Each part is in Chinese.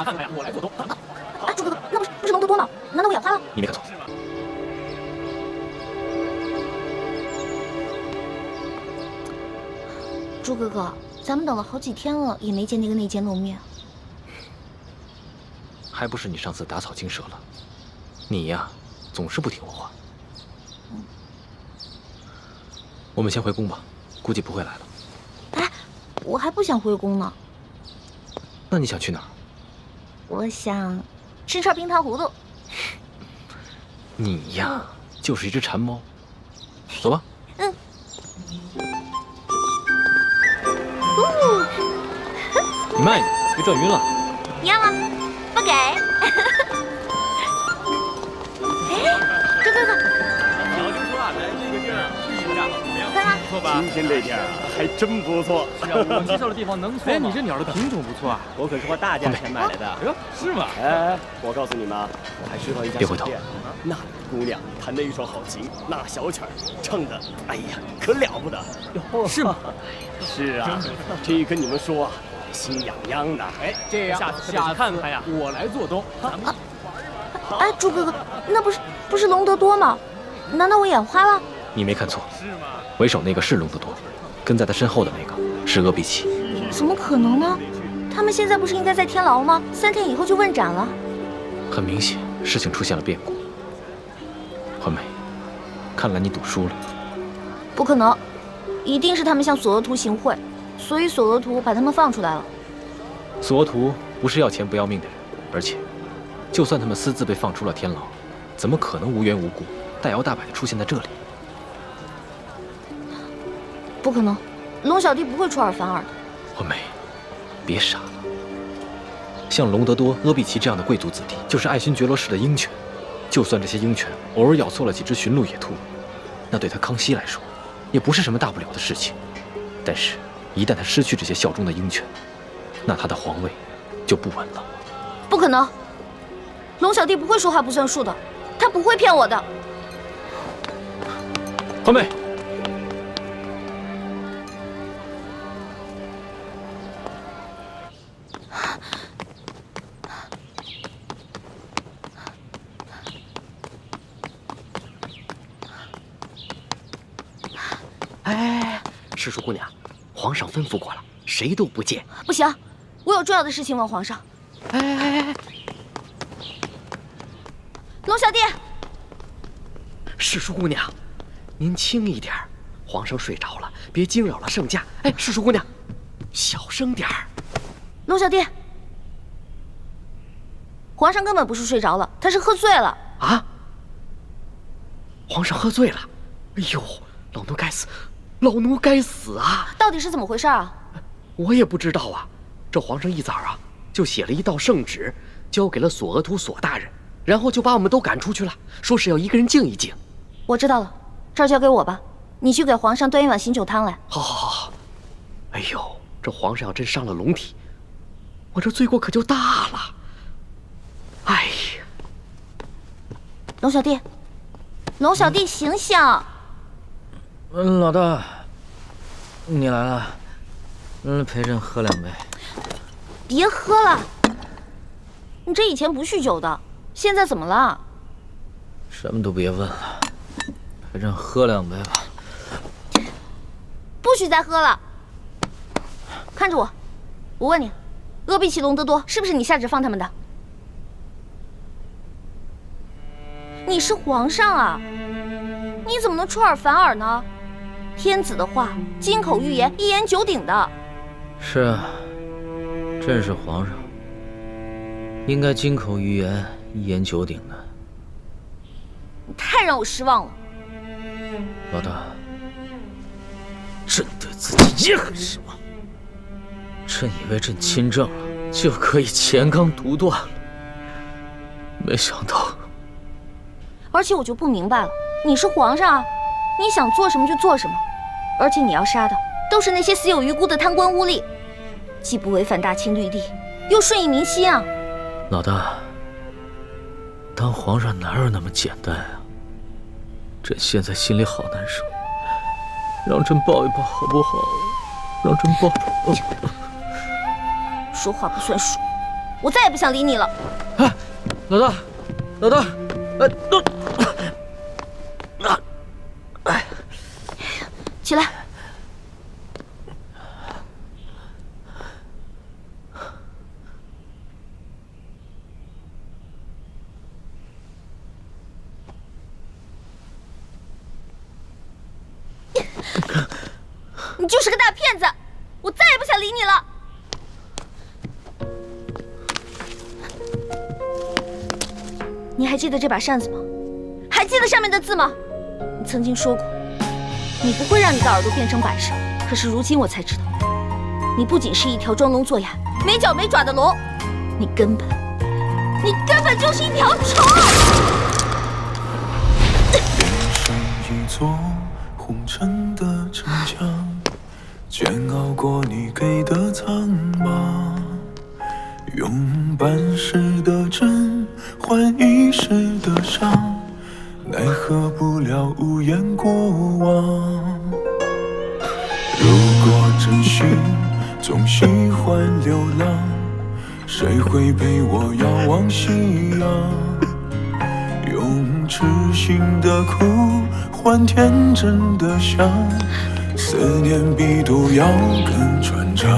哎呀，我来做东。哎，朱哥哥，那不是龙德多吗？难道我眼花了？你没看错。朱哥哥，咱们等了好几天了，也没见那个内奸露面。还不是你上次打草惊蛇了？你呀，总是不听我话。我们先回宫吧，估计不会来了。哎，我还不想回宫呢。那你想去哪儿？我想吃串冰糖葫芦。你呀，就是一只馋猫。走吧。嗯。你慢一点，别转晕了。你要吗？不给。哎，朱哥哥。小就说啊，来这个地儿去一下，怎么样？看看，不错吧？今天这天啊，还真不错。是啊，我介绍的地方能错吗？哎，你这鸟的品种不错啊，我可是花大价钱买来的。哎呦，是吗？哎，我告诉你们啊，我还知道一家别回头小店，那里的姑娘弹的一手好琴，那小曲儿唱的，哎呀，可了不得。是吗？是啊，这跟你们说啊，心痒痒的。哎，这样下次看看呀，我来做东，咱们哎，朱哥哥，那不是龙德多吗？难道我眼花了？你没看错，是吗？为首那个是龙德多，跟在他身后的那个是阿比奇。怎么可能呢？他们现在不是应该在天牢吗？3天以后就问斩了。很明显，事情出现了变故。环美，看来你赌输了。不可能，一定是他们向索额图行贿，所以索额图把他们放出来了。索额图不是要钱不要命的人，而且，就算他们私自被放出了天牢，怎么可能无缘无故大摇大摆地出现在这里？不可能，龙小弟不会出尔反尔的。环美，别傻了。像隆德多、阿比奇这样的贵族子弟，就是爱新觉罗氏的鹰犬。就算这些鹰犬偶尔咬错了几只驯鹿野兔，那对他康熙来说，也不是什么大不了的事情。但是，一旦他失去这些效忠的鹰犬，那他的皇位就不稳了。不可能，龙小弟不会说话不算数的，他不会骗我的。环美。师叔姑娘，皇上吩咐过了，谁都不见。不行，我有重要的事情问皇上。哎，龙小弟，师叔姑娘，您轻一点，皇上睡着了，别惊扰了圣驾。哎，师叔姑娘，小声点儿。龙小弟，皇上根本不是睡着了，他是喝醉了。啊？皇上喝醉了？哎呦，老奴该死！老奴该死啊！到底是怎么回事啊？我也不知道啊。这皇上一早啊，就写了一道圣旨，交给了索额图索大人，然后就把我们都赶出去了，说是要一个人静一静。我知道了，这儿交给我吧，你去给皇上端一碗醒酒汤来。好好好。哎呦，这皇上要真伤了龙体，我这罪过可就大了。哎呀，龙小弟，龙小弟，醒醒！老大，你来了，陪朕喝2杯。别喝了，你这以前不酗酒的，现在怎么了？什么都别问了，陪朕喝2杯吧。不许再喝了！看着我，我问你，阿比奇、隆德多是不是你下旨放他们的？你是皇上啊，你怎么能出尔反尔呢？天子的话，金口玉言，一言九鼎的。是啊，朕是皇上，应该金口玉言，一言九鼎的。你太让我失望了。老大，朕对自己也很失望。朕以为朕亲政了，就可以乾纲独断了，没想到。而且我就不明白了，你是皇上啊，你想做什么就做什么，而且你要杀的都是那些死有余辜的贪官污吏，既不违反大清律例，又顺应民心啊！老大，当皇上哪有那么简单啊？朕现在心里好难受，让朕抱一抱好不好？让朕抱抱。说话不算数。我再也不想理你了。哎，老大，老大，起来。你就是个大骗子，我再也不想理你了。你还记得这把扇子吗？还记得上面的字吗？你曾经说过，你不会让你的耳朵变成摆设。可是如今我才知道，你不仅是一条装聋作哑、没脚没爪的龙，你根本就是一条虫。是一座红尘的城墙，煎熬过你给的苍茫，用半世的真换一世的伤，奈何不了无言过往。如果真心总喜欢流浪，谁会陪我遥望夕阳？用痴心的苦换天真的想，思念比毒药更传唱。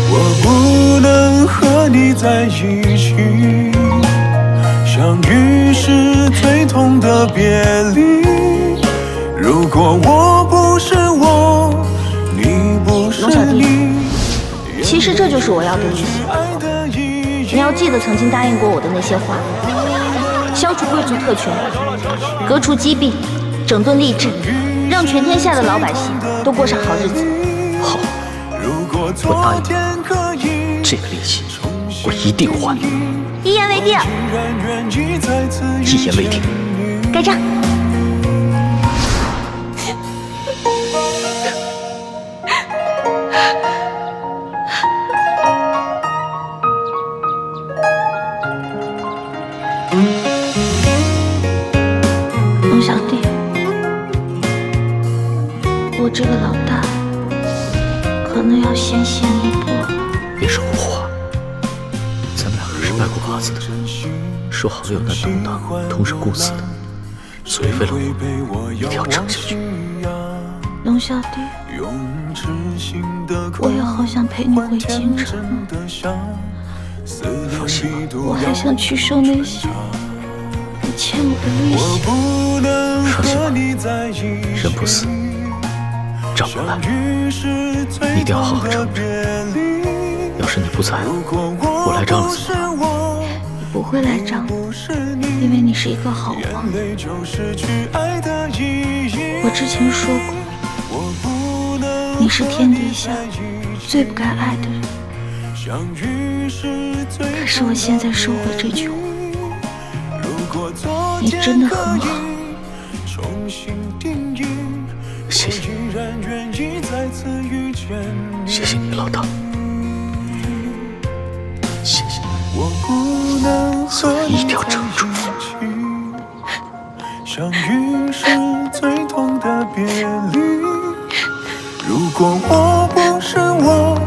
我不能和你在一起，相遇是最痛的别离。如果我不是我，你不是你，其实这就是我要的意思。你要记得曾经答应过我的那些话：消除贵族特权，革除积弊，整顿吏治，让全天下的老百姓都过上好日子。好，我答应你，这个利息我一定还。一言为定。一言为定。盖章。龙小弟，我这个老大可能要先行一步了。别说胡话，咱们两个是拜过把子的，说好有难同当，同生共死的，所以为了我，一定要撑下去。龙小弟，我也好想陪你回京城。放心吧，我还想去收那些你欠我的利息。放心吧，人不死，账不来，一定要好好撑着。要是你不在，我来账了怎么办？你不会来账的，因为你是一个好王。我之前说过，你是天底下最不该爱的人。可是我现在收回这句话，你真的很好。谢谢你，谢谢你，老大，谢谢你，所以一定要撑住。相遇是最痛的别离，如果我不是我，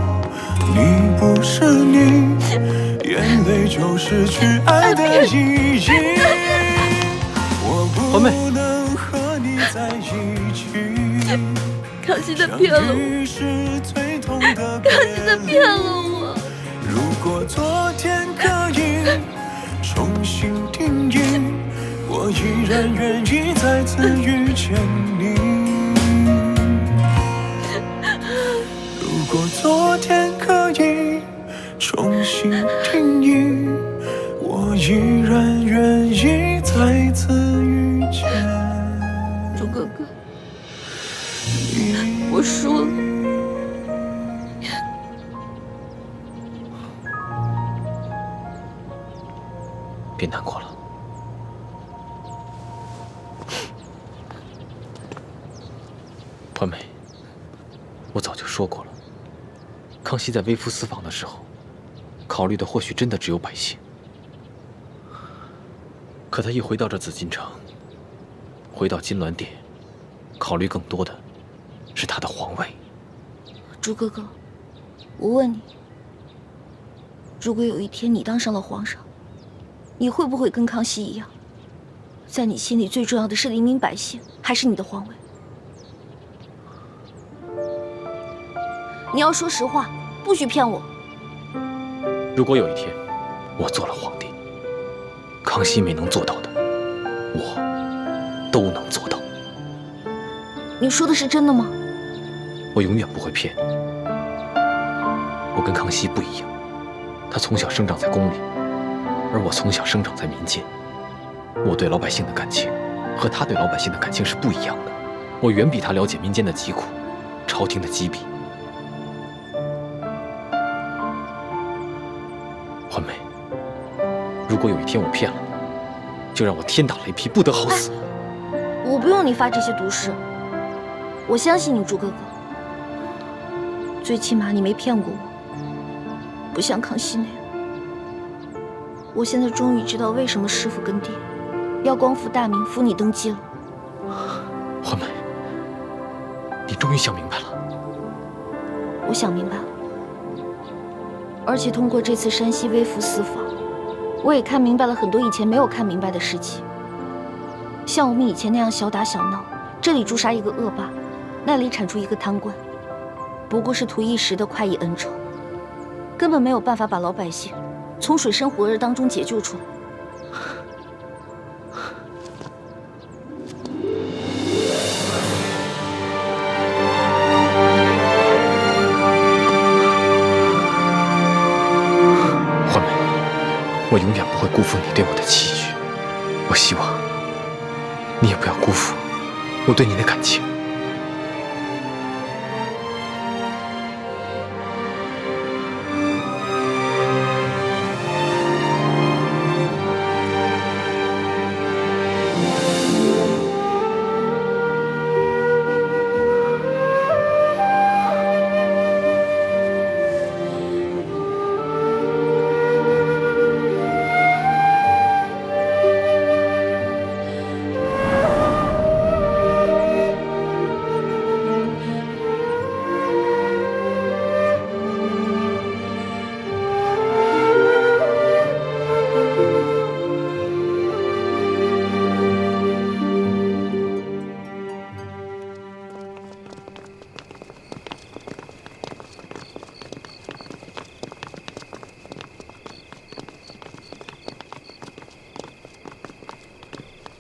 你不是你，眼泪就失去爱的意义。我不能和你在一起，康熙的骗了我，康熙的骗了我。如果昨天可以重新定义，我依然愿意再次遇见你。如果昨天可以重新定义，我依然愿意再次遇见。朱哥哥，我输了。别难过了。环美，我早就说过了，康熙在微服私访的时候，考虑的或许真的只有百姓。可他一回到这紫禁城，回到金銮殿，考虑更多的是他的皇位。朱哥哥，我问你，如果有一天你当上了皇上，你会不会跟康熙一样，在你心里最重要的是黎民百姓，还是你的皇位？你要说实话，不许骗我。如果有一天我做了皇帝，康熙没能做到的，我都能做到。你说的是真的吗？我永远不会骗你。我跟康熙不一样，他从小生长在宫里，而我从小生长在民间。我对老百姓的感情和他对老百姓的感情是不一样的。我远比他了解民间的疾苦，朝廷的积弊。环梅，如果有一天我骗了你，就让我天打雷劈，不得好死。我不用你发这些毒誓，我相信你，朱哥哥。最起码你没骗过我，不像康熙那样。我现在终于知道为什么师父跟爹要光复大明，扶你登基了。环梅，你终于想明白了。我想明白了，而且通过这次山西微服私访，我也看明白了很多以前没有看明白的事情。像我们以前那样小打小闹，这里诛杀一个恶霸，那里铲除一个贪官，不过是图一时的快意恩仇，根本没有办法把老百姓从水深火热当中解救出来。环梅，我永远不会辜负你对我的期许。我希望你也不要辜负我对你的感情。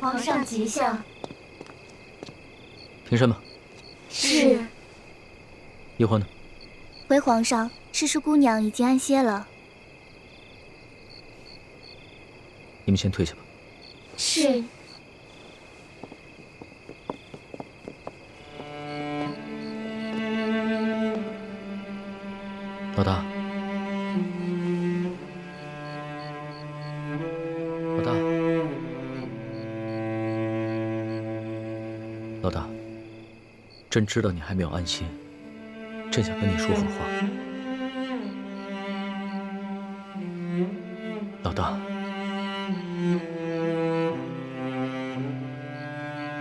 皇上吉祥。平身吧。是。叶欢呢？回皇上，诗诗姑娘已经安歇了。你们先退下吧。是。老大，老大，老大，朕知道你还没有安心，朕想跟你说会儿话。老大，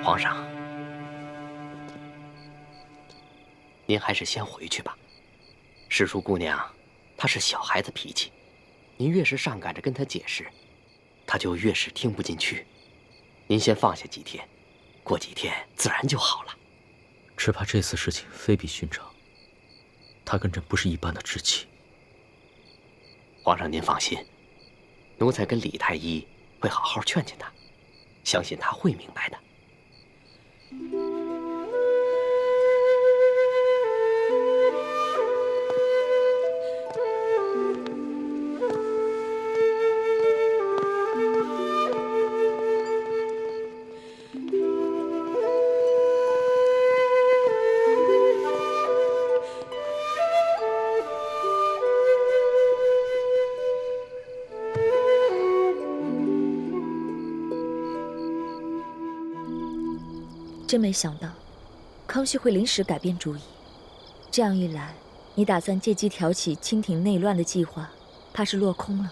皇上，您还是先回去吧。诗书姑娘，她是小孩子脾气，您越是上赶着跟她解释，她就越是听不进去。您先放下几天，过几天自然就好了。只怕这次事情非比寻常，她跟朕不是一般的知己。皇上您放心，奴才跟李太医会好好劝劝她，相信她会明白的。真没想到，康熙会临时改变主意。这样一来，你打算借机挑起清廷内乱的计划，怕是落空了。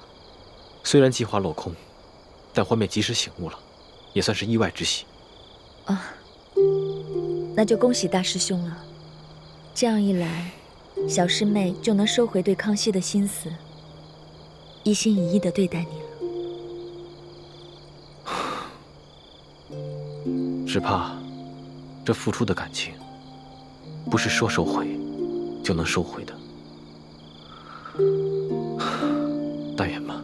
虽然计划落空，但欢妹及时醒悟了，也算是意外之喜。啊，那就恭喜大师兄了。这样一来，小师妹就能收回对康熙的心思。一心一意地对待你了。只怕这付出的感情，不是说收回就能收回的。但愿吧。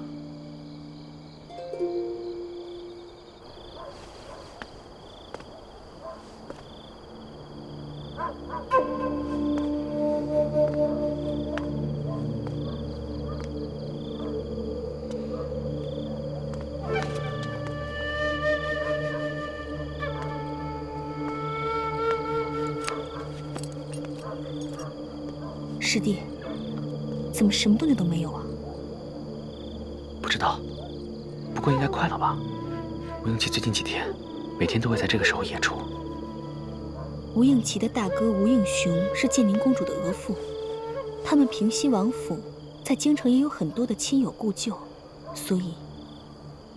师弟，怎么什么动静都没有啊？不知道，不过应该快了吧？吴应奇最近几天，每天都会在这个时候演出。吴应奇的大哥吴应雄是建宁公主的额驸，他们平西王府在京城也有很多的亲友故旧，所以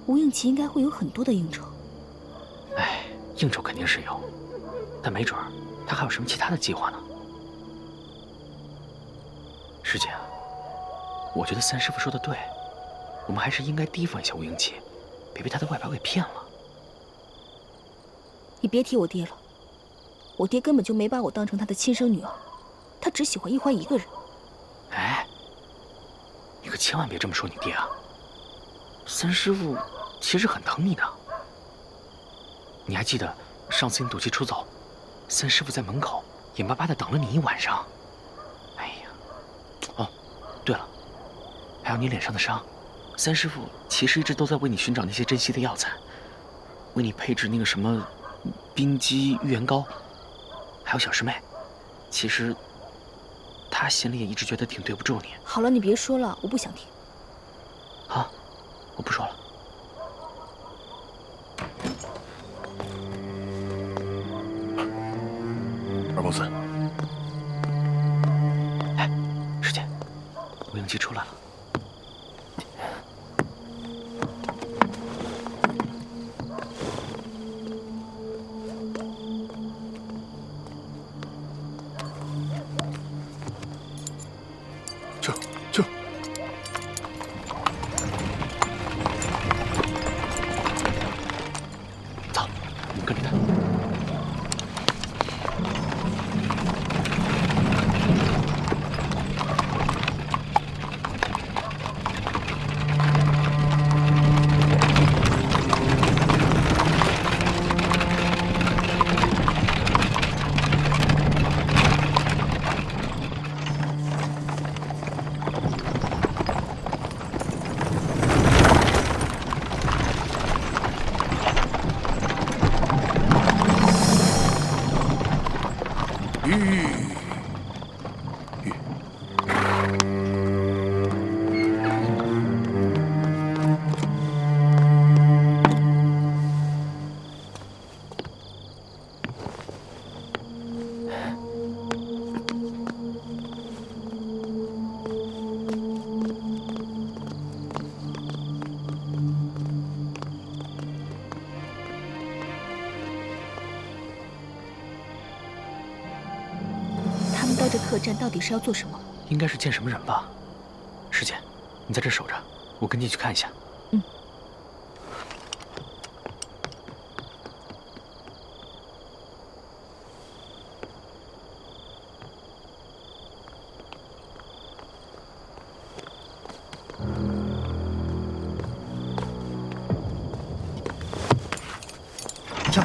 吴应奇应该会有很多的应酬。哎，应酬肯定是有，但没准儿他还有什么其他的计划呢。师姐，我觉得三师傅说的对，我们还是应该提防一下吴应奇，别被他的外表给骗了。你别提我爹了，我爹根本就没把我当成他的亲生女儿，他只喜欢一欢一个人。哎，你可千万别这么说你爹啊！三师傅其实很疼你的。你还记得上次你赌气出走，三师傅在门口眼巴巴地等了你一晚上。哎呀，哦，对了，还有你脸上的伤，三师傅其实一直都在为你寻找那些珍稀的药材，为你配制那个什么冰肌玉元膏。还有小师妹，其实他心里也一直觉得挺对不住你。好了，你别说了，我不想听。好，我不说了。二公子，哎，师姐，吴应奇出来了。到这客栈到底是要做什么？应该是见什么人吧。师姐，你在这守着，我跟进去看一下。嗯。跳！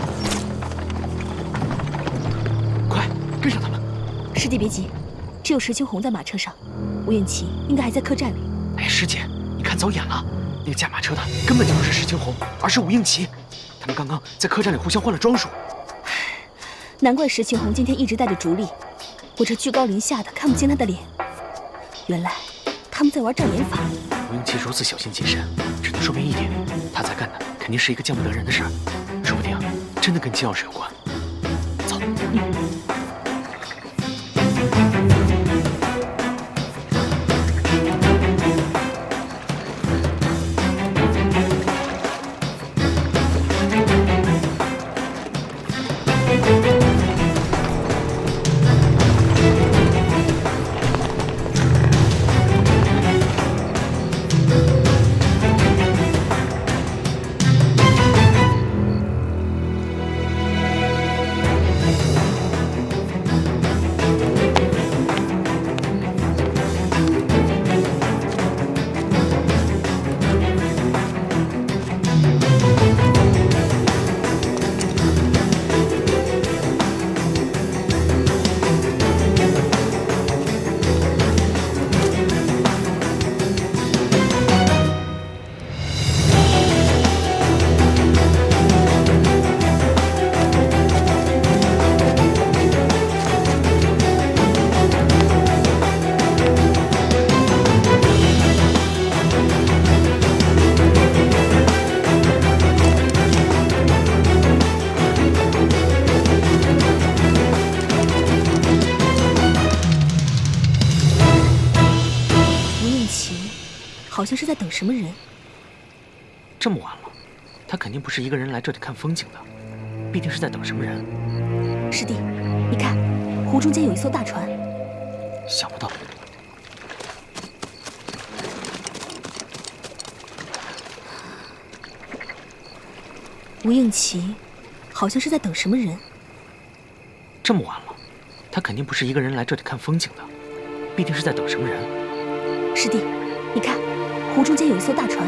快跟上他们！师弟别急，只有石青红在马车上，吴应奇应该还在客栈里。哎，师姐，你看走眼了，那个驾马车的根本就不是石青红，而是吴应奇。他们刚刚在客栈里互相换了装束。难怪石青红今天一直带着竹笠，我这居高临下的看不清他的脸。原来他们在玩障眼法。吴应奇如此小心谨慎，只能说明一点，他在干的肯定是一个见不得人的事儿，说不定真的跟金钥匙有关。走。好像是在等什么人。这么晚了，他肯定不是一个人来这里看风景的，必定是在等什么人。师弟，你看，湖中间有一艘大船。想不到。吴应奇，好像是在等什么人。这么晚了，他肯定不是一个人来这里看风景的，必定是在等什么人。师弟，你看，湖中间有一艘大船。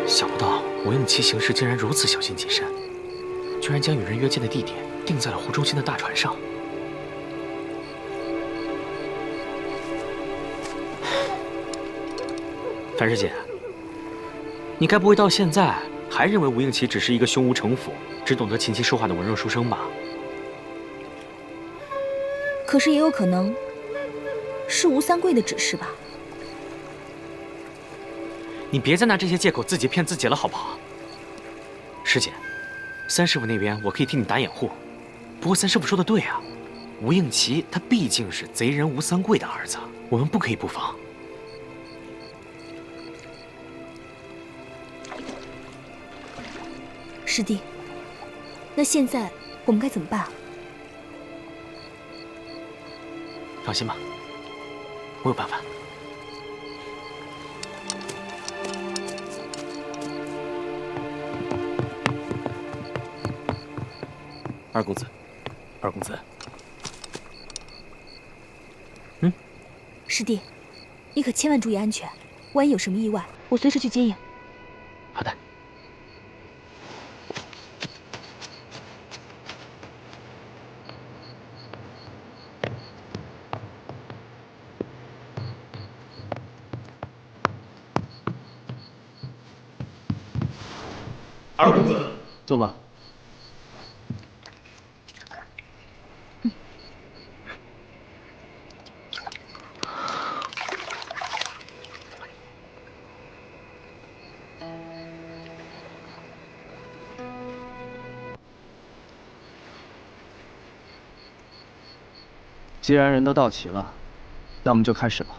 想不到吴应奇行事竟然如此小心谨慎，居然将与人约见的地点定在了湖中心的大船上。樊师姐，你该不会到现在还认为吴应奇只是一个胸无城府、只懂得琴棋书画的文弱书生吧？可是也有可能是吴三桂的指示吧？你别再拿这些借口自己骗自己了，好不好？师姐，三师傅那边我可以替你打掩护，不过三师傅说的对啊，吴应奇他毕竟是贼人吴三桂的儿子，我们不可以不防。师弟，那现在我们该怎么办啊？放心吧，我有办法。二公子，二公子，师弟，你可千万注意安全，万一有什么意外，我随时去接应。好的。二公子，坐吧。既然人都到齐了，那我们就开始吧。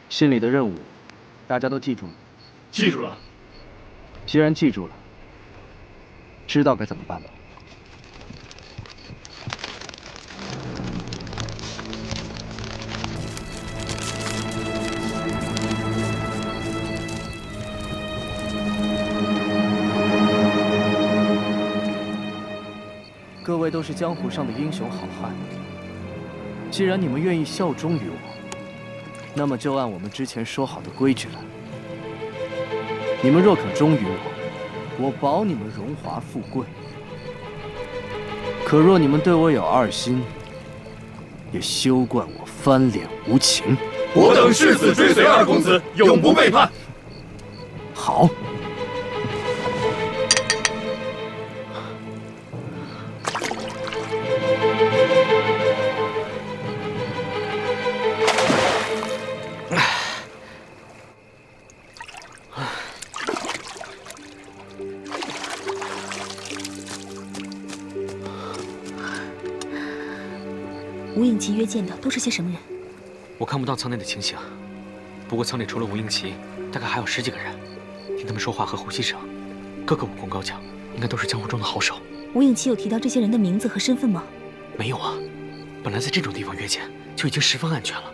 心里的任务，大家都记住了。记住了。既然记住了，知道该怎么办了。各位都是江湖上的英雄好汉，既然你们愿意效忠于我，那么就按我们之前说好的规矩来。你们若肯忠于我，我保你们荣华富贵；可若你们对我有二心，也休怪我翻脸无情。我等誓死追随二公子，永不背叛。好。吴应奇约见的都是些什么人？我看不到舱内的情形，不过舱里除了吴应奇，大概还有10几个人。听他们说话和呼吸声，个个武功高强，应该都是江湖中的好手。吴应奇有提到这些人的名字和身份吗？没有啊，本来在这种地方约见就已经十分安全了，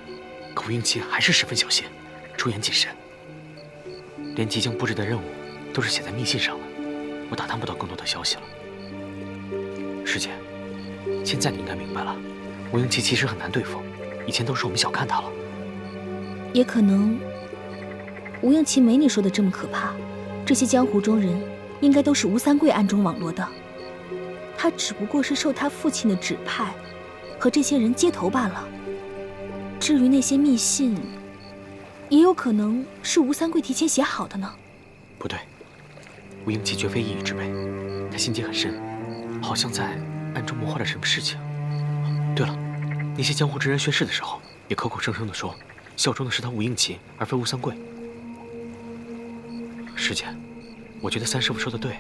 可吴应奇还是十分小心，出言谨慎，连即将布置的任务都是写在密信上的，我打探不到更多的消息了。师姐，现在你应该明白了。吴应奇其实很难对付，以前都是我们小看他了。也可能，吴应奇没你说的这么可怕。这些江湖中人，应该都是吴三桂暗中网罗的。他只不过是受他父亲的指派，和这些人接头罢了。至于那些密信，也有可能是吴三桂提前写好的呢。不对，吴应奇绝非一语之辈，他心机很深，好像在暗中谋划着什么事情。对了，那那些江湖之人宣誓的时候，也口口声声地说效忠的是他吴应奇，而非吴三桂。师姐，我觉得三师傅说的对，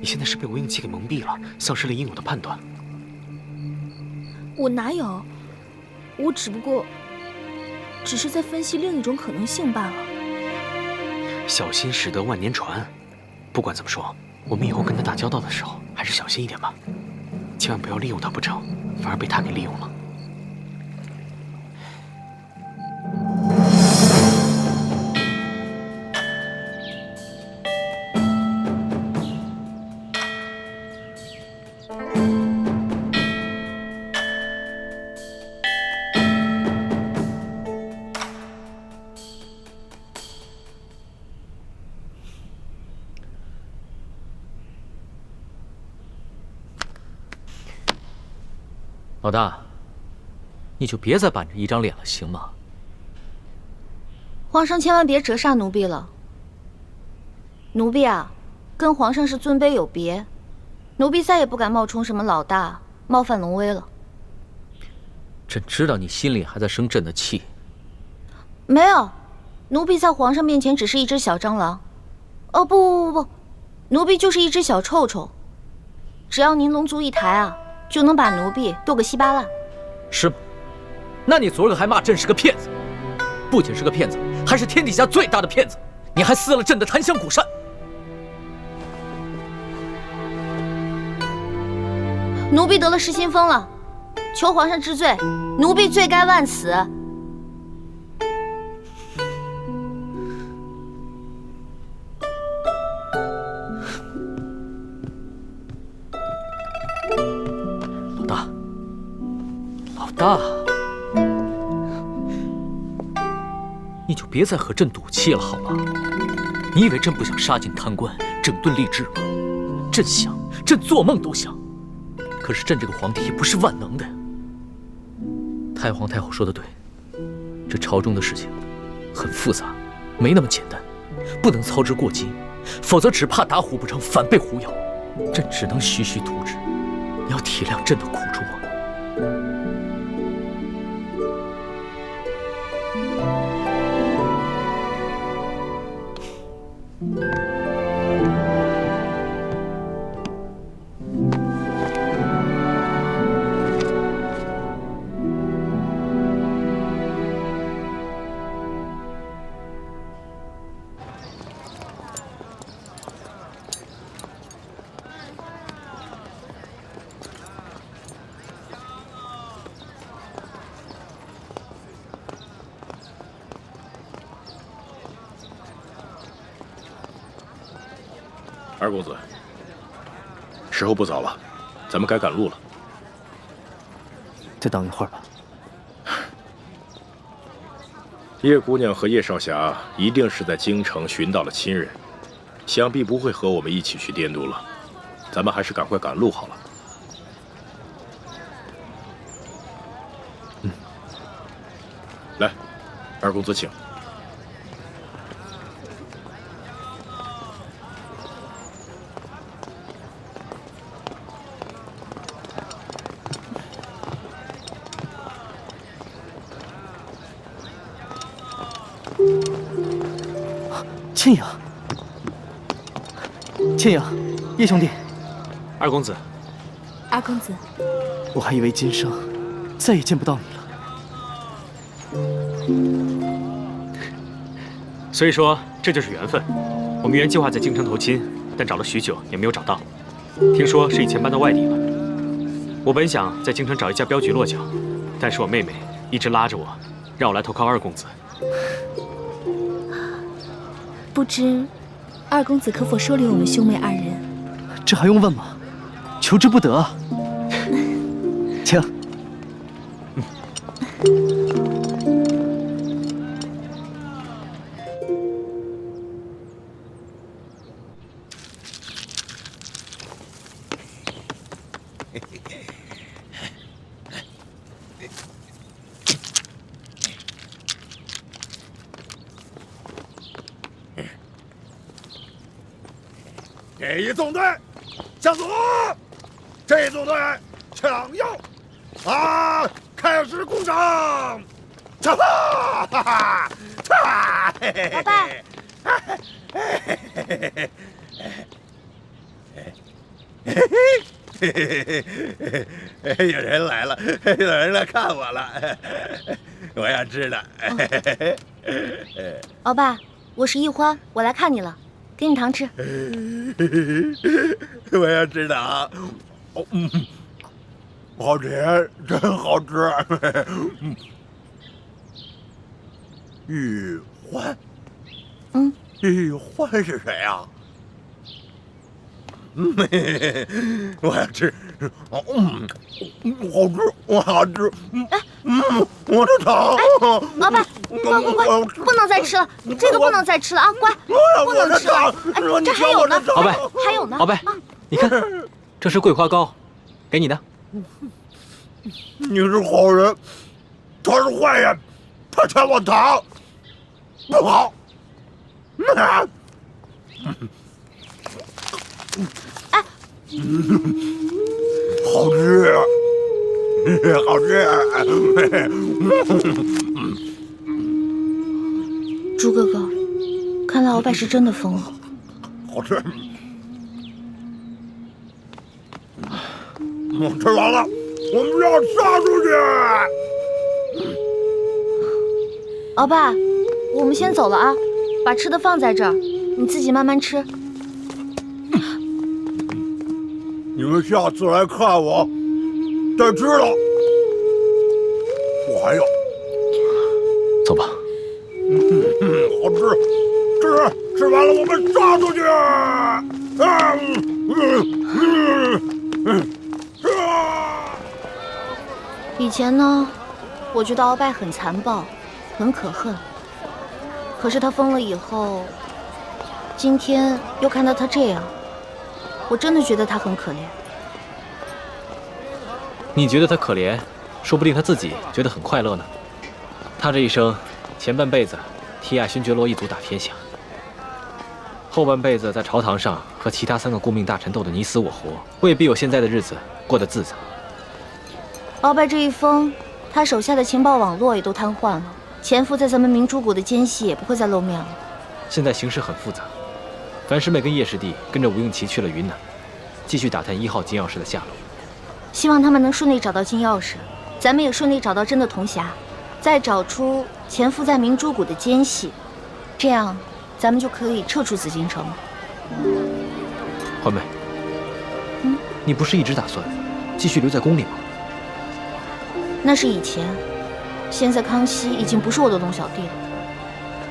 你现在是被吴应奇给蒙蔽了，丧失了应有的判断。我哪有？我只是在分析另一种可能性罢了。小心驶得万年船。不管怎么说，我们以后跟他打交道的时候，还是小心一点吧，千万不要利用他不成，反而被他给利用了。老大，你就别再板着一张脸了，行吗？皇上千万别折煞奴婢了。奴婢啊，跟皇上是尊卑有别，奴婢再也不敢冒充什么老大，冒犯龙威了。朕知道你心里还在生朕的气。没有，奴婢在皇上面前只是一只小蟑螂。哦不，奴婢就是一只小臭臭。只要您龙族一抬啊，就能把奴婢剁个稀巴烂。是吗？那你昨个还骂朕是个骗子，不仅是个骗子，还是天底下最大的骗子！你还撕了朕的檀香古扇。奴婢得了失心疯了，求皇上治罪，奴婢罪该万死。老大，你就别再和朕赌气了，好吗？你以为朕不想杀尽贪官，整顿吏治吗？朕想，朕做梦都想。可是朕这个皇帝也不是万能的。太皇太后说的对，这朝中的事情很复杂，没那么简单，不能操之过急，否则只怕打虎不成反被虎咬。朕只能徐徐图之，你要体谅朕的苦衷啊。二公子，时候不早了，咱们该赶路了。再等一会儿吧。叶姑娘和叶少侠一定是在京城寻到了亲人，想必不会和我们一起去滇都了。咱们还是赶快赶路好了。来，二公子请。倩影，倩影，叶兄弟，二公子，二公子，我还以为今生再也见不到你了。所以说这就是缘分。我们原计划在京城投亲，但找了许久也没有找到。听说是以前搬到外地了。我本想在京城找一家镖局落脚，但是我妹妹一直拉着我，让我来投靠二公子。不知二公子可否收留我们兄妹二人？这还用问吗？求之不得啊！请。这一纵队向左，这一纵队向右，啊，开开始攻场！哈哈哈哈！老爸，有人来了，有人来看我了，我要吃的。老爸，我是易欢，我来看你了，给你糖吃。我要吃的啊！好吃，真好吃。玉欢，玉欢是谁啊？我要吃，好吃，我好吃。我的糖！老爸，乖，不能再吃了，这个不能再吃了啊，乖，不能吃了。哎，这还有呢，鳌拜，还有呢。鳌拜，你看，这是桂花糕，给你的。你是好人，他是坏人，他抢我糖，不好。哎，好吃，好吃。猪哥哥，看来鳌拜是真的疯了。好吃。吃完了，我们要杀出去。鳌拜，我们先走了啊，把吃的放在这儿，你自己慢慢吃。你们下次来看我，再吃了。我还要。走吧。好吃，吃完了我们杀出去。以前呢，我觉得鳌拜很残暴，很可恨。可是他疯了以后，今天又看到他这样，我真的觉得他很可怜。你觉得他可怜，说不定他自己觉得很快乐呢。他这一生，前半辈子替爱新觉罗一族打天下，后半辈子在朝堂上和其他3个顾命大臣斗得你死我活，未必有现在的日子过得自在。鳌拜这一疯，他手下的情报网络也都瘫痪了，潜伏在咱们明珠谷的奸细也不会再露面了。现在形势很复杂，樊师妹跟叶师弟跟着吴应奇去了云南，继续打探1号金钥匙的下落。希望他们能顺利找到金钥匙，咱们也顺利找到真的铜匣，再找出潜伏在明珠谷的奸细，这样咱们就可以撤出紫禁城了。欢妹，你不是一直打算继续留在宫里吗？那是以前，现在康熙已经不是我的龙小弟了，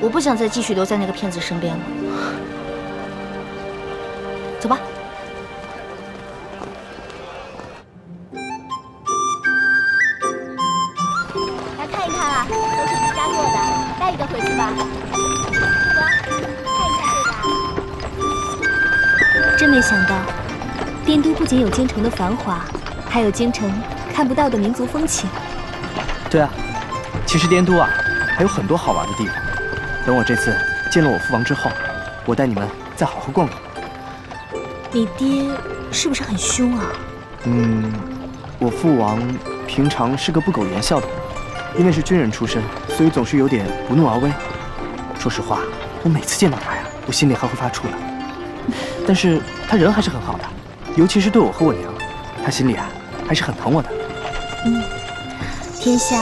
我不想再继续留在那个骗子身边了。走吧。来看一看啊，都是自家做的，带一个回去吧。看一看这个。真没想到，滇都不仅有京城的繁华，还有京城看不到的民族风情。对啊，其实滇都啊还有很多好玩的地方。等我这次见了我父王之后，我带你们再好好逛逛。你爹是不是很凶啊？我父王平常是个不苟言笑的人，因为是军人出身，所以总是有点不怒而威。说实话，我每次见到他呀，我心里还会发怵的。但是他人还是很好的，尤其是对我和我娘，他心里啊还是很疼我的。天下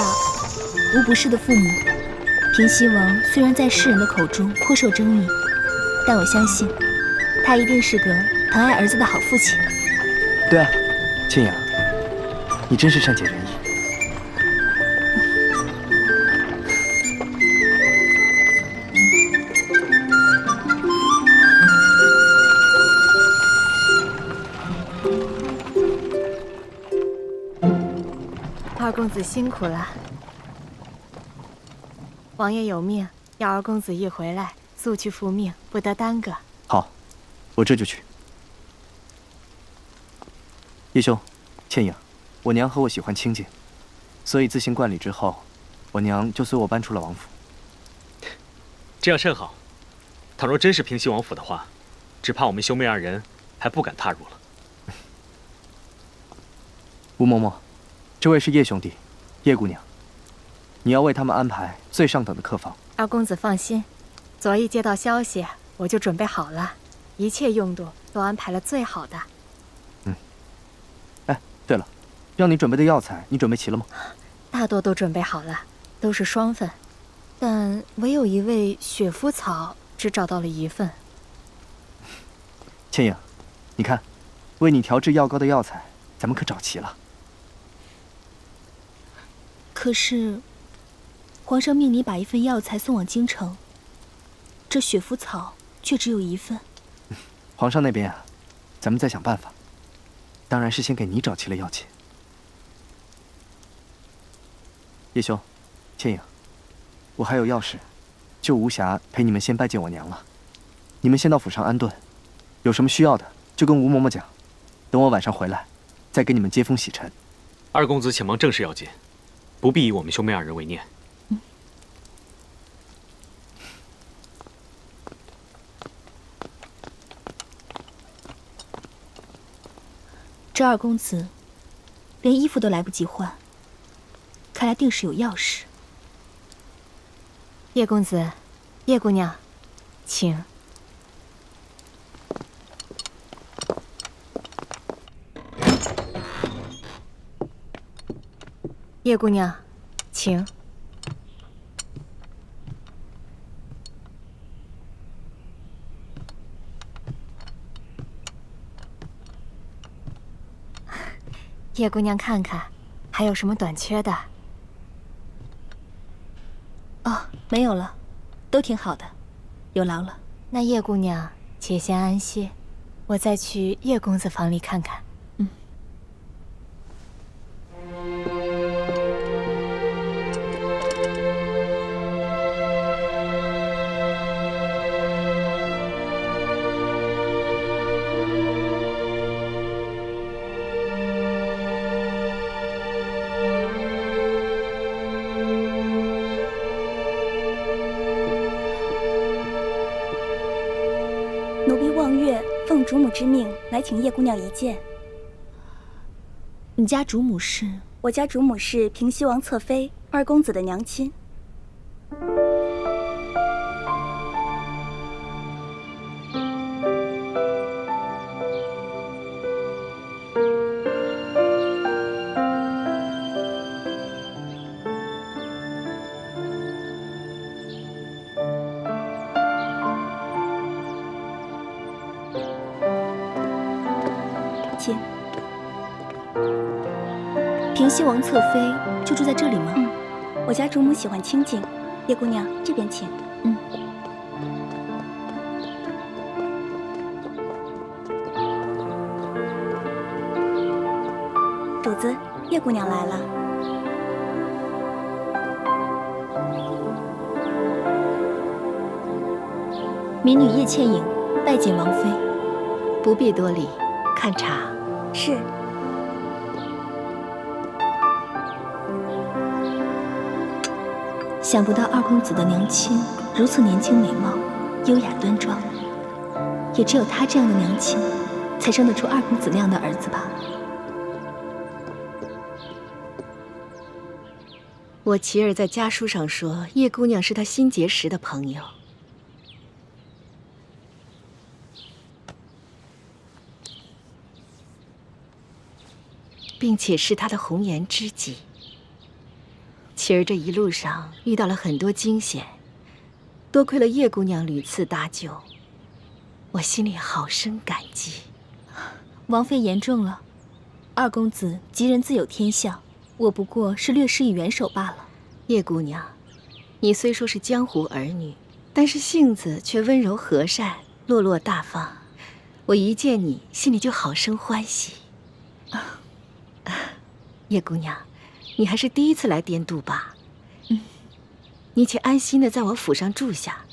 无不是的父母。平西王虽然在世人的口中颇受争议，但我相信他一定是个疼爱儿子的好父亲。对啊，倩影，你真是善解人意。二公子辛苦了。王爷有命，要二公子一回来，速去复命，不得耽搁。好，我这就去。叶兄，倩影，我娘和我喜欢清静，所以自行冠礼之后，我娘就随我搬出了王府。这样甚好。倘若真是平西王府的话，只怕我们兄妹2人还不敢踏入了。吴嬷嬷，这位是叶兄弟，叶姑娘，你要为他们安排最上等的客房。二公子放心，昨一接到消息，我就准备好了，一切用度都安排了最好的。哎，对了，让你准备的药材，你准备齐了吗？大多都准备好了，都是双份，但唯有一味雪肤草只找到了1份。倩影，你看，为你调制药膏的药材，咱们可找齐了。可是，皇上命你把1份药材送往京城，这雪肤草却只有1份。皇上那边啊，咱们再想办法。当然是先给你找齐了药钱。叶兄，倩影，我还有要事，就无暇陪你们先拜见我娘了。你们先到府上安顿，有什么需要的就跟吴嬷嬷讲，等我晚上回来，再给你们接风洗尘。二公子且忙正事要紧，不必以我们兄妹2人为念。这二公子连衣服都来不及换，看来定是有要事。叶公子，叶姑娘，请。叶姑娘，请。叶姑娘，看看，还有什么短缺的？哦，没有了，都挺好的，有劳了。那叶姑娘且先安歇，我再去叶公子房里看看。奴婢望月奉主母之命来请叶姑娘一见。你家主母是？我家主母是平西王侧妃，二公子的娘亲。请。平西王侧妃就住在这里吗？我家主母喜欢清静。叶姑娘，这边请。主子，叶姑娘来了。民女叶倩影拜见王妃。不必多礼，看茶。是。想不到二公子的娘亲如此年轻美貌，优雅端庄，也只有她这样的娘亲，才生得出二公子那样的儿子吧。我琪儿在家书上说，叶姑娘是她新结识的朋友。并且是她的红颜知己。琪儿这一路上遇到了很多惊险，多亏了叶姑娘屡次搭救，我心里好生感激。王妃言重了，二公子吉人自有天相，我不过是略施以援手罢了。叶姑娘，你虽说是江湖儿女，但是性子却温柔和善，落落大方。我一见你，心里就好生欢喜。叶姑娘，你还是第一次来滇都吧？你且安心的在我府上住下，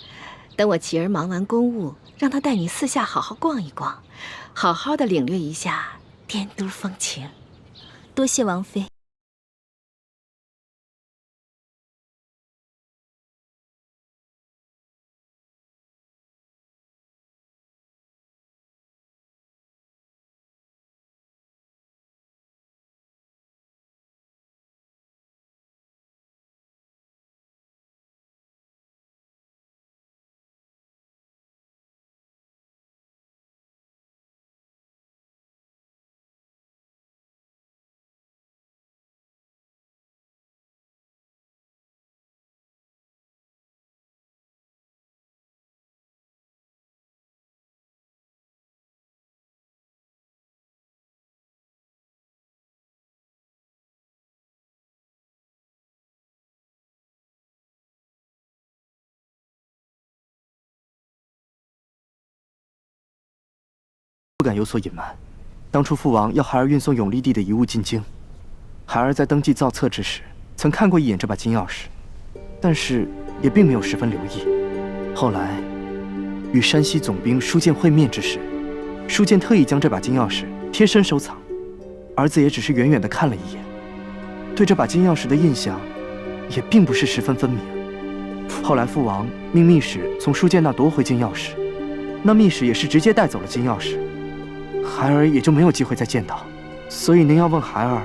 等我琪儿忙完公务，让她带你四下好好逛一逛，好好的领略一下滇都风情。多谢王妃。不敢有所隐瞒。当初父王要孩儿运送永历帝的遗物进京，孩儿在登记造册之时，曾看过一眼这把金钥匙，但是也并没有十分留意。后来与山西总兵舒建会面之时，舒建特意将这把金钥匙贴身收藏，儿子也只是远远地看了一眼，对这把金钥匙的印象也并不是十分分明。后来父王命密使从舒建那夺回金钥匙，那密使也是直接带走了金钥匙，孩儿也就没有机会再见到。所以您要问孩儿，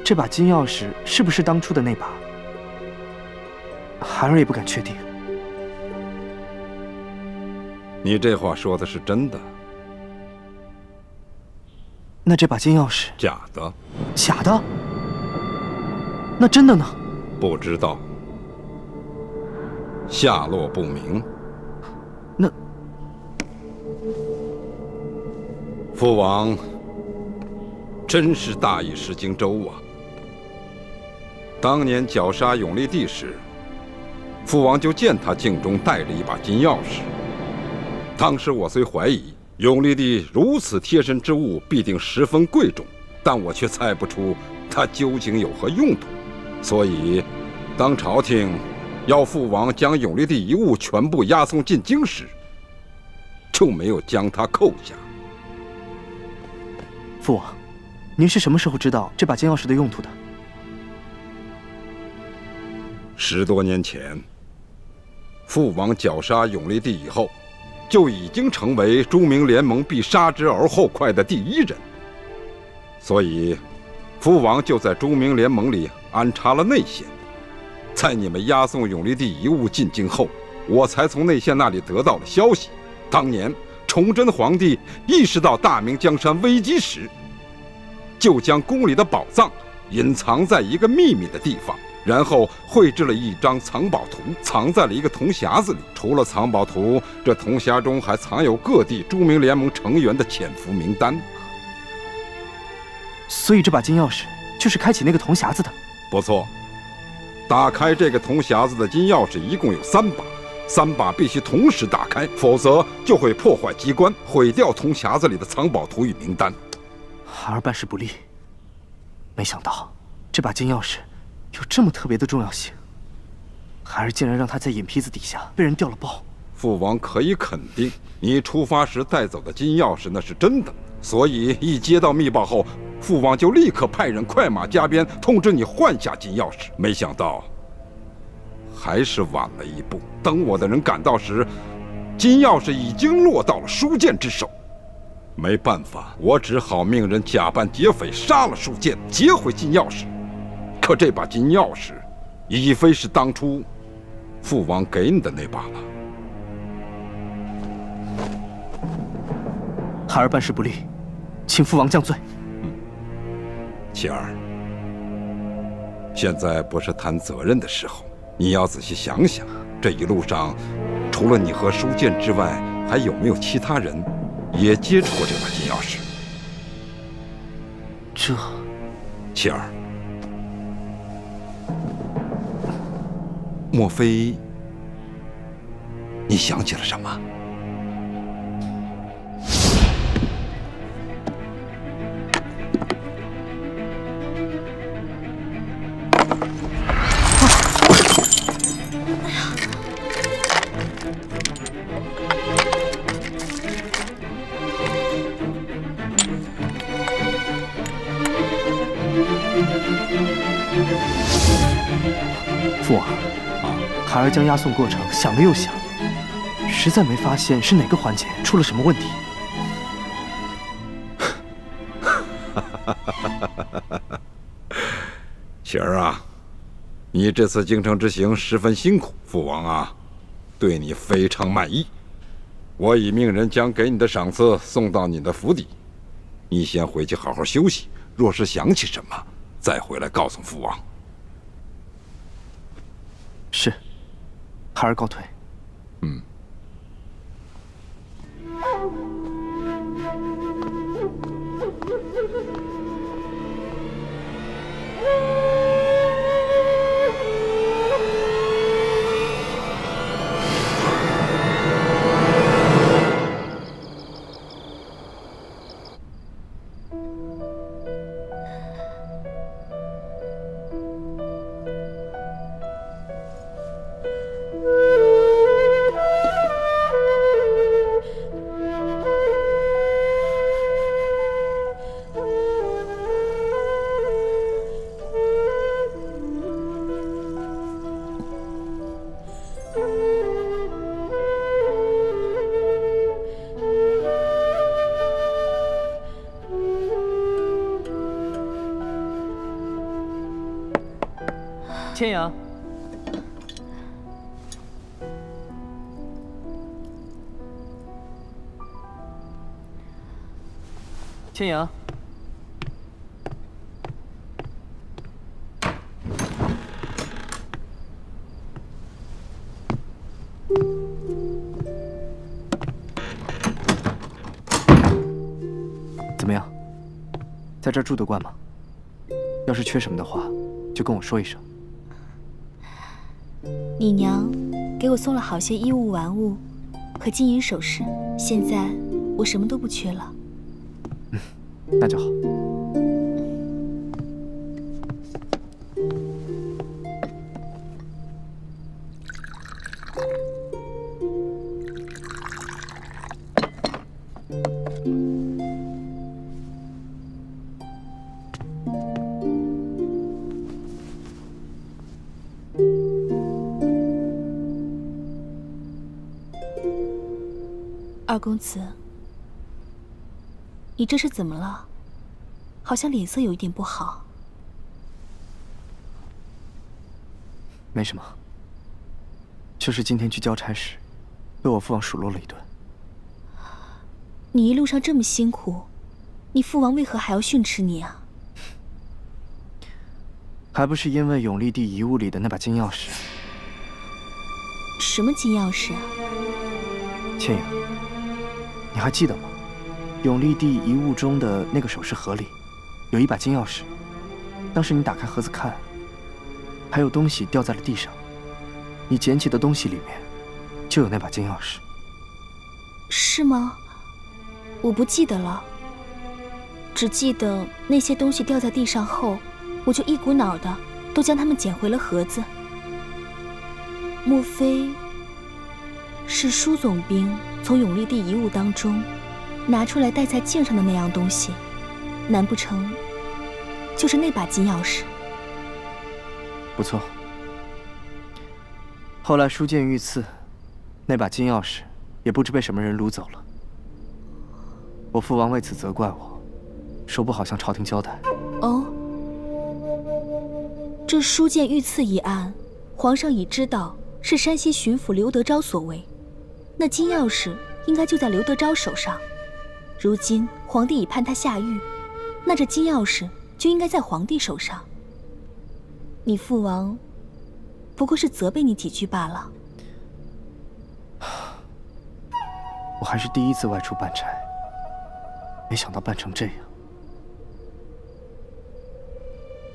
这把金钥匙是不是当初的那把，孩儿也不敢确定。你这话说的是真的？那这把金钥匙？假的。假的？那真的呢？不知道，下落不明。那父王真是大意失荆州啊！当年绞杀永历帝时，父王就见他镜中带着一把金钥匙。当时我虽怀疑永历帝如此贴身之物必定十分贵重，但我却猜不出它究竟有何用途。所以，当朝廷要父王将永历帝遗物全部押送进京时，就没有将它扣下。父王，您是什么时候知道这把金钥匙的用途的？10多年前，父王绞杀永历帝以后，就已经成为朱明联盟必杀之而后快的第一人，所以父王就在朱明联盟里安插了内线。在你们押送永历帝遗物进京后，我才从内线那里得到了消息。当年崇祯皇帝意识到大明江山危机时，就将宫里的宝藏隐藏在一个秘密的地方，然后绘制了一张藏宝图，藏在了一个铜匣子里。除了藏宝图，这铜匣中还藏有各地朱明联盟成员的潜伏名单。所以这把金钥匙就是开启那个铜匣子的。不错，打开这个铜匣子的金钥匙一共有3把，3把必须同时打开，否则就会破坏机关，毁掉铜匣子里的藏宝图与名单。孩儿办事不力，没想到这把金钥匙有这么特别的重要性，孩儿竟然让它在眼皮子底下被人调了包。父王可以肯定，你出发时带走的金钥匙那是真的，所以一接到密报后，父王就立刻派人快马加鞭通知你换下金钥匙。没想到还是晚了一步，等我的人赶到时，金钥匙已经落到了舒建之手。没办法，我只好命人假扮劫匪杀了舒建，劫回金钥匙。可这把金钥匙已非是当初父王给你的那把了。孩儿办事不力，请父王降罪。琪儿，现在不是谈责任的时候，你要仔细想想，这一路上除了你和舒建之外，还有没有其他人也接触过这把金钥匙？琪儿，莫非你想起了什么？父王，孩儿将押送过程想了又想，实在没发现是哪个环节出了什么问题。琪儿啊，你这次京城之行十分辛苦，父王啊，对你非常满意。我已命人将给你的赏赐送到你的府邸，你先回去好好休息。若是想起什么，再回来告诉父王。是，孩儿告退。千阳，千阳，怎么样？在这儿住得惯吗？要是缺什么的话，就跟我说一声。你娘给我送了好些衣物、玩物和金银首饰，现在我什么都不缺了。那就好。二公子，你这是怎么了？好像脸色有一点不好。没什么，就是今天去交差时，被我父王数落了一顿。你一路上这么辛苦，你父王为何还要训斥你啊？还不是因为永历帝遗物里的那把金钥匙。什么金钥匙啊？千阳，你还记得吗？永历帝遗物中的那个首饰盒里，有一把金钥匙。当时你打开盒子看，还有东西掉在了地上。你捡起的东西里面，就有那把金钥匙。是吗？我不记得了，只记得那些东西掉在地上后，我就一股脑的都将它们捡回了盒子。莫非是舒总兵从永历帝遗物当中拿出来戴在颈上的那样东西？难不成就是那把金钥匙？不错。后来书剑遇刺，那把金钥匙也不知被什么人掳走了。我父王为此责怪我，说不好向朝廷交代。哦，这书剑遇刺一案，皇上已知道是山西巡抚刘德昭所为，那金钥匙应该就在刘德昭手上。如今皇帝已判他下狱，那这金钥匙就应该在皇帝手上。你父王不过是责备你几句罢了。我还是第一次外出办差，没想到办成这样，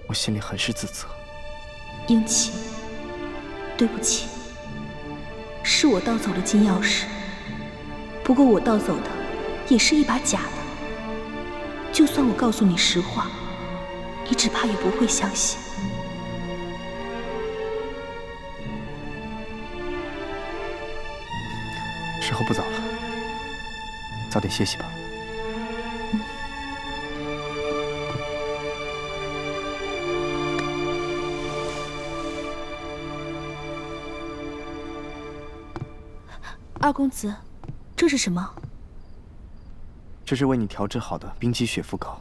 我心里很是自责。英奇，对不起，是我盗走了金钥匙，不过我盗走的也是一把假的，就算我告诉你实话，你只怕也不会相信。时候不早了，早点歇息吧。二公子，这是什么？这是为你调制好的冰肌雪肤膏。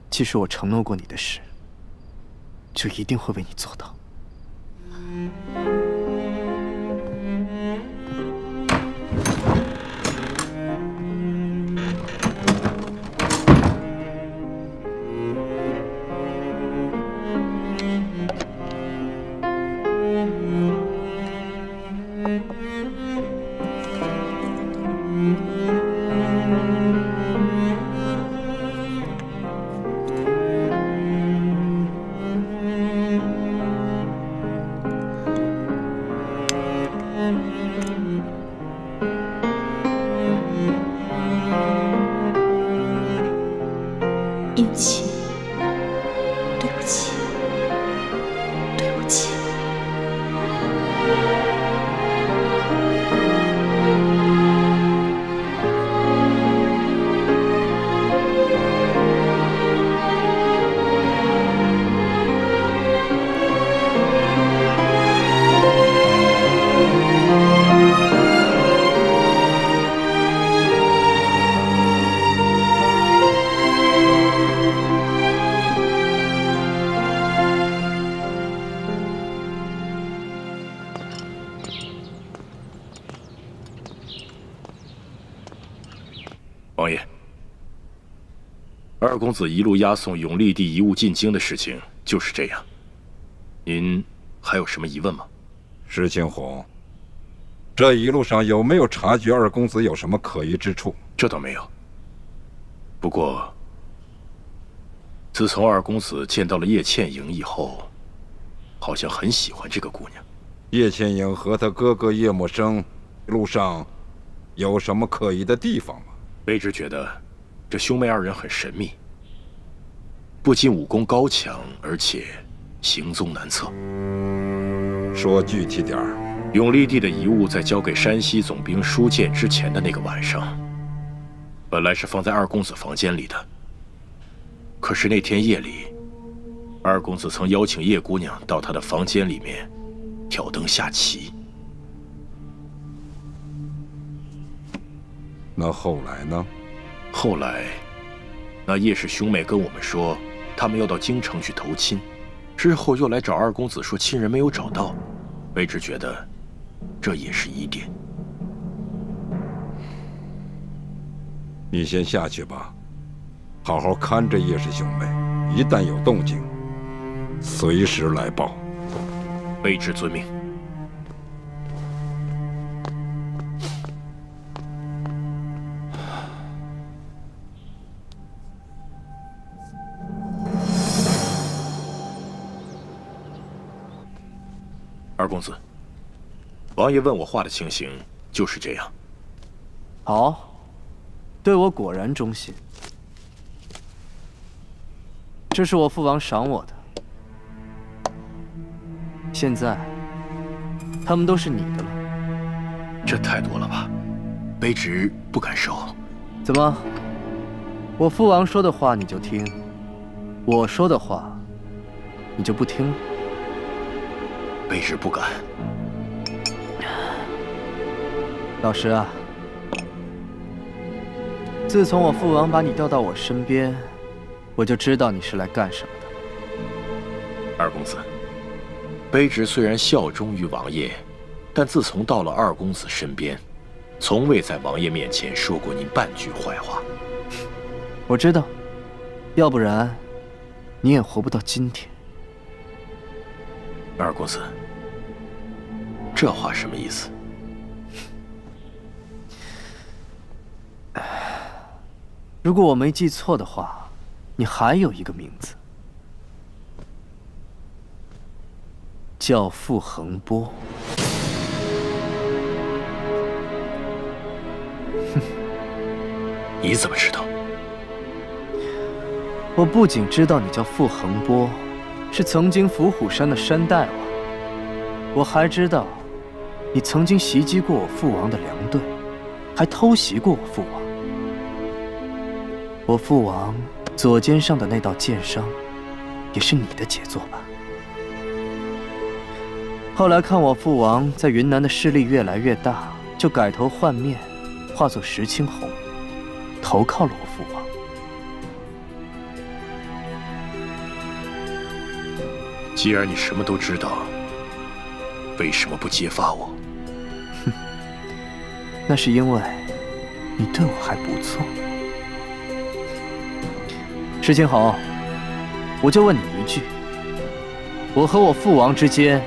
既是我承诺过你的事，就一定会为你做到。王爷，二公子一路押送永历帝遗物进京的事情就是这样。您还有什么疑问吗？石青红，这一路上有没有察觉二公子有什么可疑之处？这倒没有。不过，自从二公子见到了叶倩莹以后，好像很喜欢这个姑娘。叶倩莹和他哥哥叶默生路上有什么可疑的地方吗？卑职觉得这兄妹二人很神秘，不仅武功高强，而且行踪难测。说具体点儿。永历帝的遗物在交给山西总兵舒建之前的那个晚上，本来是放在二公子房间里的。可是那天夜里，二公子曾邀请叶姑娘到他的房间里面挑灯下棋。那后来呢？后来，那叶氏兄妹跟我们说，他们要到京城去投亲，之后又来找二公子说亲人没有找到。卑职觉得，这也是疑点。你先下去吧，好好看着叶氏兄妹，一旦有动静，随时来报。卑职遵命。二公子，王爷问我话的情形就是这样。好，对我果然忠心。这是我父王赏我的，现在他们都是你的了。这太多了吧，卑职不敢收。怎么？我父王说的话你就听，我说的话你就不听了？卑职不敢。老实啊，自从我父王把你调到我身边，我就知道你是来干什么的。二公子，卑职虽然效忠于王爷，但自从到了二公子身边，从未在王爷面前说过您半句坏话。我知道，要不然你也活不到今天。二公子，这话什么意思？如果我没记错的话，你还有一个名字，叫傅恒波。你怎么知道？我不仅知道你叫傅恒波，是曾经伏虎山的山大王，我还知道你曾经袭击过我父王的粮队，还偷袭过我父王。我父王左肩上的那道剑伤，也是你的杰作吧？后来看我父王在云南的势力越来越大，就改头换面，化作石青红，投靠了我父王。既然你什么都知道，为什么不揭发我？哼，那是因为你对我还不错。石青红，我就问你一句：我和我父王之间，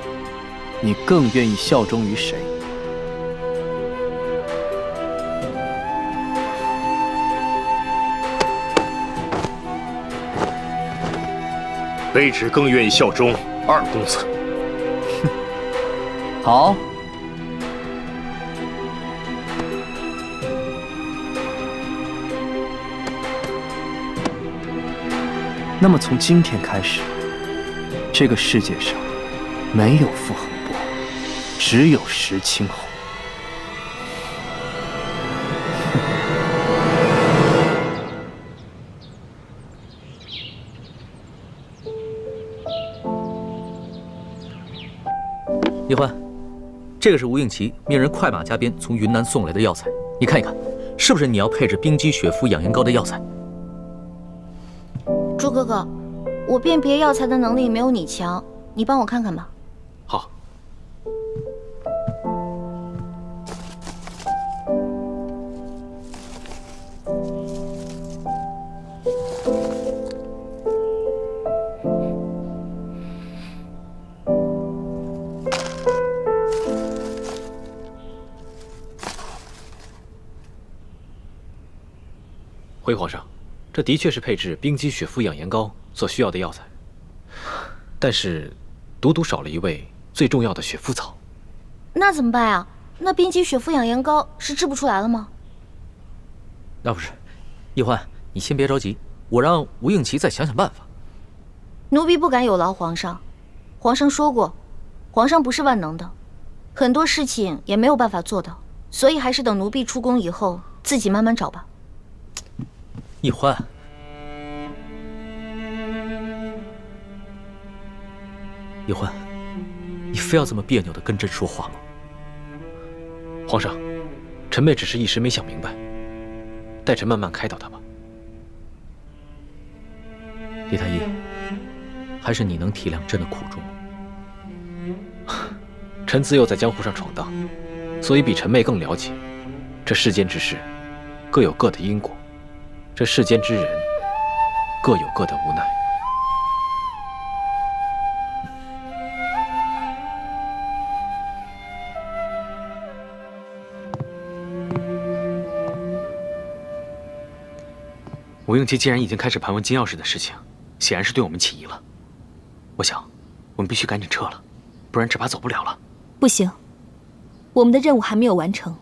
你更愿意效忠于谁？卑职更愿意效忠二公子。好。那么从今天开始，这个世界上没有傅恒波，只有石青红。叶欢，这个是吴应奇命人快马加鞭从云南送来的药材，你看一看，是不是你要配置冰肌血肤养颜膏的药材？朱哥哥，我辨别药材的能力没有你强，你帮我看看吧。好。回皇上，这的确是配制冰肌血肤养颜膏所需要的药材，但是独独少了一味最重要的血肤草。那怎么办啊？那冰肌血肤养颜膏是制不出来了吗？那不是，易欢，你先别着急，我让吴应奇再想想办法。奴婢不敢有劳皇上，皇上说过，皇上不是万能的，很多事情也没有办法做到，所以还是等奴婢出宫以后自己慢慢找吧。易欢，易欢，你非要这么别扭地跟朕说话吗？皇上，臣妹只是一时没想明白，待臣慢慢开导她吧。李太医，还是你能体谅朕的苦衷吗？臣自幼在江湖上闯荡，所以比臣妹更了解这世间之事，各有各的因果，这世间之人各有各的无奈。吴应奇既然已经开始盘问金钥匙的事情，显然是对我们起疑了。我想，我们必须赶紧撤了，不然只怕走不了了。不行，我们的任务还没有完成，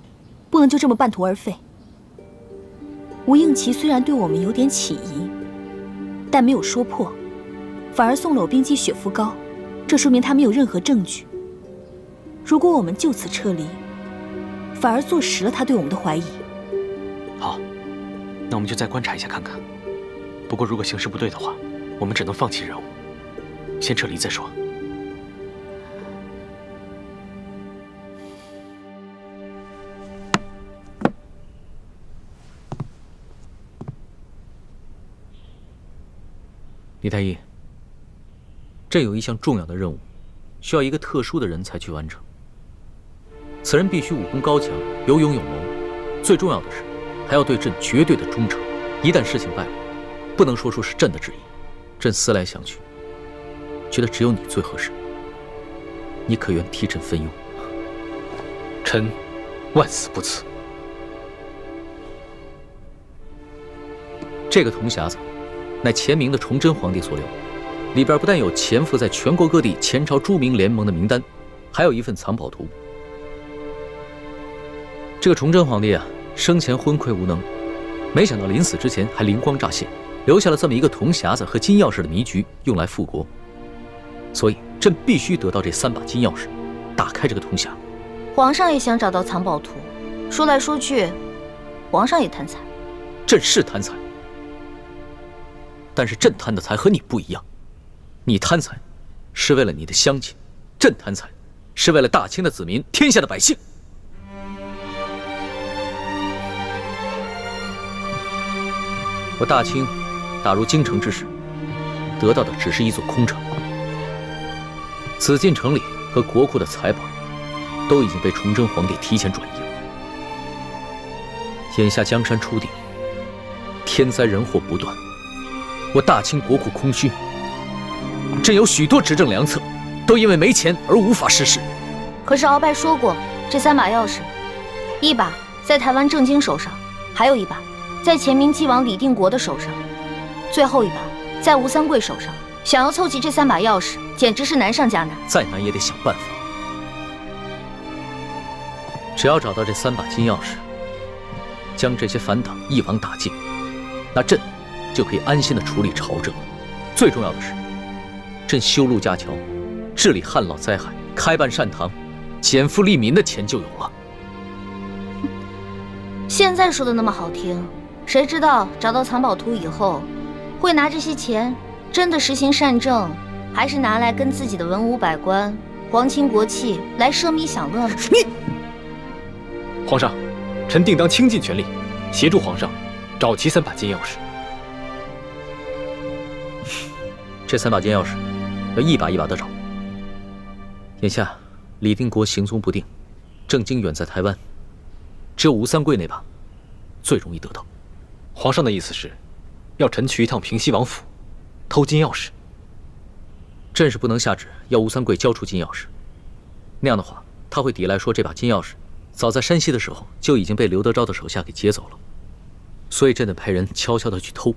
不能就这么半途而废。吴应奇虽然对我们有点起疑，但没有说破，反而送了我冰肌血肤膏，这说明他没有任何证据。如果我们就此撤离，反而坐实了他对我们的怀疑。好，那我们就再观察一下看看。不过如果形势不对的话，我们只能放弃任务，先撤离再说。李太医，朕有一项重要的任务，需要一个特殊的人才去完成。此人必须武功高强，有勇有谋，最重要的是，还要对朕绝对的忠诚。一旦事情败露，不能说出是朕的旨意。朕思来想去，觉得只有你最合适。你可愿替朕分忧？臣万死不辞。这个铜匣子乃前明的崇祯皇帝所留，里边不但有潜伏在全国各地前朝诸明联盟的名单，还有一份藏宝图。这个崇祯皇帝啊，生前昏聩无能，没想到临死之前还灵光乍现，留下了这么一个铜匣子和金钥匙的谜局，用来复国。所以朕必须得到这3把金钥匙，打开这个铜匣。皇上也想找到藏宝图，说来说去，皇上也贪财。朕是贪财，但是朕贪的财和你不一样。你贪财是为了你的乡亲，朕贪财是为了大清的子民，天下的百姓。我大清打入京城之时，得到的只是一座空城。紫禁城里和国库的财宝都已经被崇祯皇帝提前转移了。眼下江山初定，天灾人祸不断，我大清国库空虚，朕有许多执政良策，都因为没钱而无法实施。可是鳌拜说过，这3把钥匙，一把在台湾郑经手上，还有一把在前明继王李定国的手上，最后一把在吴三桂手上。想要凑齐这3把钥匙，简直是难上加难。再难也得想办法。只要找到这3把金钥匙，将这些反党一网打尽，那朕就可以安心的处理朝政了。最重要的是，朕修路架桥，治理旱涝灾害，开办善堂，减负利民的钱就有了。现在说的那么好听，谁知道找到藏宝图以后，会拿这些钱真的实行善政，还是拿来跟自己的文武百官、皇亲国戚来奢靡享乐呢？你，皇上，臣定当倾尽全力协助皇上找齐3把金钥匙。这3把金钥匙要一把一把的找。眼下李定国行踪不定，郑经远在台湾，只有吴三桂那把最容易得到。皇上的意思是，要臣去一趟平西王府，偷金钥匙。朕是不能下旨要吴三桂交出金钥匙，那样的话，他会抵赖说这把金钥匙早在山西的时候就已经被刘德昭的手下给劫走了。所以朕得派人悄悄的去偷。